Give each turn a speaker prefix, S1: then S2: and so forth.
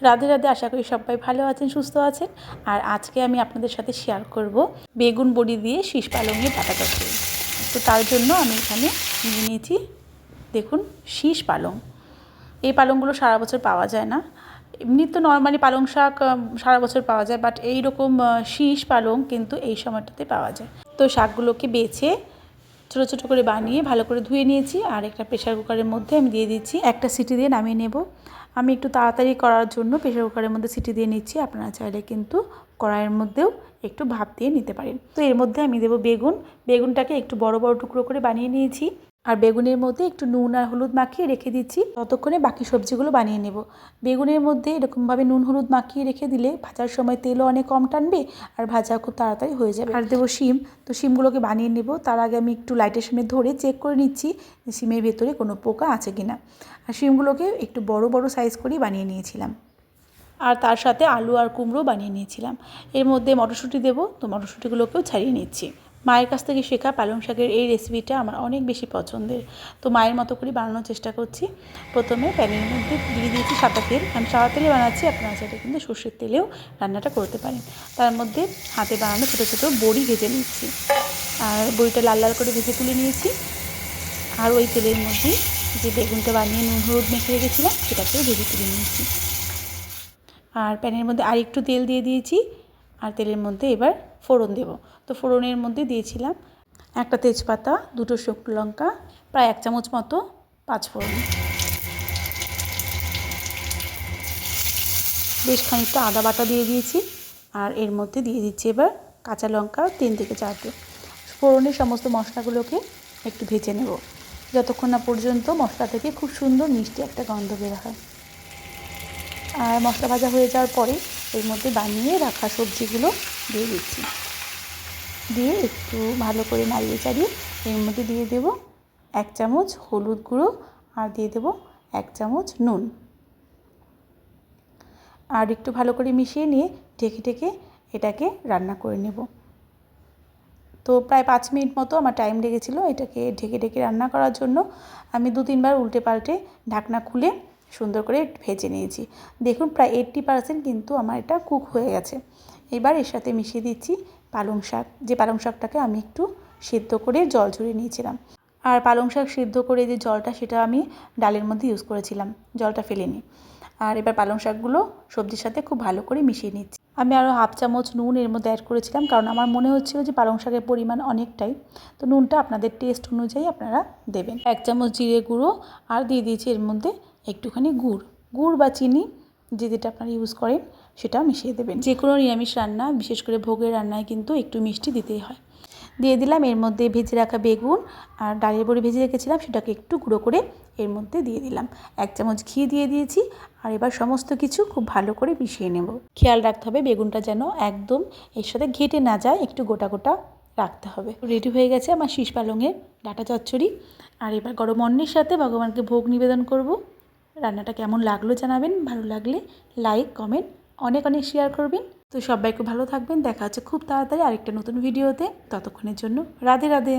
S1: রাধে রাধে, আশা করি সবাই ভালো আছেন, সুস্থ আছেন। আর আজকে আমি আপনাদের সাথে শেয়ার করব বেগুন বড়ি দিয়ে শীষ পালংয়ের ডাঁটা চচ্চড়ি। তো তার জন্য আমি এখানে নিয়ে নিয়েছি, দেখুন, শীষ পালং। এই পালংগুলো সারা বছর পাওয়া যায় না। এমনি তো নর্মালি পালং শাক সারা বছর পাওয়া যায়, বাট এই রকম শীষ পালং কিন্তু এই সময়টাতে পাওয়া যায়। তো শাকগুলোকে বেছে ছোটো ছোটো করে বানিয়ে ভালো করে ধুয়ে নিয়েছি। আর একটা প্রেশার কুকারের মধ্যে আমি দিয়ে দিচ্ছি, একটা সিটি দিয়ে নামিয়ে নেব। আমি একটু তাড়াতাড়ি করার জন্য প্রেশার কুকারের মধ্যে সিটি দিয়ে নিচ্ছি। আপনারা চাইলে কিন্তু কড়াইয়ের মধ্যেও একটু ভাপ দিয়ে নিতে পারেন। তো এর মধ্যে আমি দেবো বেগুনটাকে একটু বড় বড় টুকরো করে বানিয়ে নিয়েছি। আর বেগুনের মধ্যে একটু নুন আর হলুদ মাখিয়ে রেখে দিচ্ছি, ততক্ষণে বাকি সবজিগুলো বানিয়ে নেব। বেগুনের মধ্যে এরকমভাবে নুন হলুদ মাখিয়ে রেখে দিলে ভাজার সময় তেলও অনেক কম টানবে আর ভাজা খুব তাড়াতাড়ি হয়ে যাবে। আর দেবো শিম। তো শিমগুলোকে বানিয়ে নেব। তার আগে আমি একটু লাইটের সামনে ধরে চেক করে নিচ্ছি শিমের ভেতরে কোনো পোকা আছে কিনা। আর শিমগুলোকে একটু বড় বড় সাইজ করেই বানিয়ে নিয়েছিলাম। আর তার সাথে আলু আর কুমড়ো বানিয়ে নিয়েছিলাম। এর মধ্যে মটরশুঁটি দেবো, তো মটরশুঁটিগুলোকেও ছাড়িয়ে নিচ্ছি। মায়ের কাছ থেকে শেখা পালং শাকের এই রেসিপিটা আমার অনেক বেশি পছন্দের। তো মায়ের মতো করে বানানোর চেষ্টা করছি। প্রথমে প্যানের মধ্যে দিয়ে দিয়েছি সাদা তেল। আমি সাদা তেলে বানাচ্ছি, আপনারা চাইলে কিন্তু সর্ষের তেলেও রান্নাটা করতে পারেন। তার মধ্যে হাতে বানানো ছোটো ছোটো বড়ি ভেজে নিচ্ছি। আর বড়িটা লাল লাল করে ভেজে তুলে নিয়েছি। আর ওই তেলের মধ্যে যে বেগুনটা বানিয়ে নুন হলুদ মেখে রেখেছিলাম সেটাকেও ভেজে তুলে নিয়েছি। আর প্যানের মধ্যে আর একটু তেল দিয়ে দিয়েছি। আর তেলের মধ্যে এবার ফোড়ন দেব। তো ফোড়নের মধ্যে দিয়েছিলাম একটা তেজপাতা, দুটো শুকনো লঙ্কা, প্রায় 1 চামচ মতো পাঁচফোড়ন, বেশ খানিকটা আদা বাটা দিয়ে দিয়েছি। আর এর মধ্যে দিয়ে দিচ্ছি এবার কাঁচা লঙ্কা 3 থেকে 4টে। ফোড়নের সমস্ত মশলাগুলোকে একটু ভেজে নেব, যতক্ষণ না পর্যন্ত মশলা থেকে খুব সুন্দর মিষ্টি একটা গন্ধ বের হয়। আর মশলা ভাজা হয়ে যাওয়ার পরে এর মধ্যে বানিয়ে রাখা সবজিগুলো দিয়ে দিচ্ছি। দিয়ে একটু ভালো করে নাড়িয়ে চাড়িয়ে এর মধ্যে দিয়ে দেব 1 চামচ হলুদ গুঁড়ো আর দিয়ে দেব 1 চামচ নুন। আর একটু ভালো করে মিশিয়ে নিয়ে ঢেকে ঢেকে এটাকে রান্না করে নেব। তো প্রায় 5 মিনিট মতো আমার টাইম লেগেছিলো এটাকে ঢেকে ঢেকে রান্না করার জন্য। আমি 2-3 বার উল্টে পাল্টে ঢাকনা খুলে সুন্দর করে ভেজে নিয়েছি। দেখুন প্রায় 80% কিন্তু আমার এটা কুক হয়ে গেছে। এবার এর সাথে মিশিয়ে দিচ্ছি পালং শাক, যে পালং শাকটাকে আমি একটু সিদ্ধ করে জল ঝরিয়ে নিয়েছিলাম। আর পালং শাক সিদ্ধ করে যে জলটা সেটা আমি ডালের মধ্যে ইউজ করেছিলাম, জলটা ফেলিনি। আর এবার পালং শাকগুলো সবজির সাথে খুব ভালো করে মিশিয়ে নিচ্ছি। আমি আরও 1/2 চামচ নুন এর মধ্যে অ্যাড করেছিলাম, কারণ আমার মনে হচ্ছিল যে পালং শাকের পরিমাণ অনেকটাই। তো নুনটা আপনাদের টেস্ট অনুযায়ী আপনারা দেবেন। 1 চামচ জিরে গুঁড়ো আর দিয়ে দিয়েছি এর মধ্যে একটুখানি গুড় বা চিনি, যেটা আপনারা ইউজ করেন সেটা মিশিয়ে দেবেন। যে কোনো নিরামিষ রান্না, বিশেষ করে ভোগের রান্নায় কিন্তু একটু মিষ্টি দিতেই হয়। দিয়ে দিলাম এর মধ্যে ভেজে রাখা বেগুন আর ডালের বড়ি ভেজে রেখেছিলাম সেটাকে একটু গুঁড়ো করে এর মধ্যে দিয়ে দিলাম। 1 চামচ ঘি দিয়ে দিয়েছি। আর এবার সমস্ত কিছু খুব ভালো করে মিশিয়ে নেব। খেয়াল রাখতে হবে বেগুনটা যেন একদম এর সাথে ঘেটে না যায়, একটু গোটা গোটা রাখতে হবে। রেডি হয়ে গেছে আমার শীষ পালংয়ের ডাঁটা চচ্চড়ি। আর এবার গরম অন্নের সাথে ভগবানকে ভোগ নিবেদন করব। রান্নাটা কেমন লাগলো জানাবেন, ভালো লাগলে লাইক কমেন্ট অনেক অনেক শেয়ার করবেন। তো সবাই খুব ভালো থাকবেন, দেখা হচ্ছে খুব তাড়াতাড়ি আরেকটা নতুন ভিডিওতে। ততক্ষণের জন্য রাধে রাধে।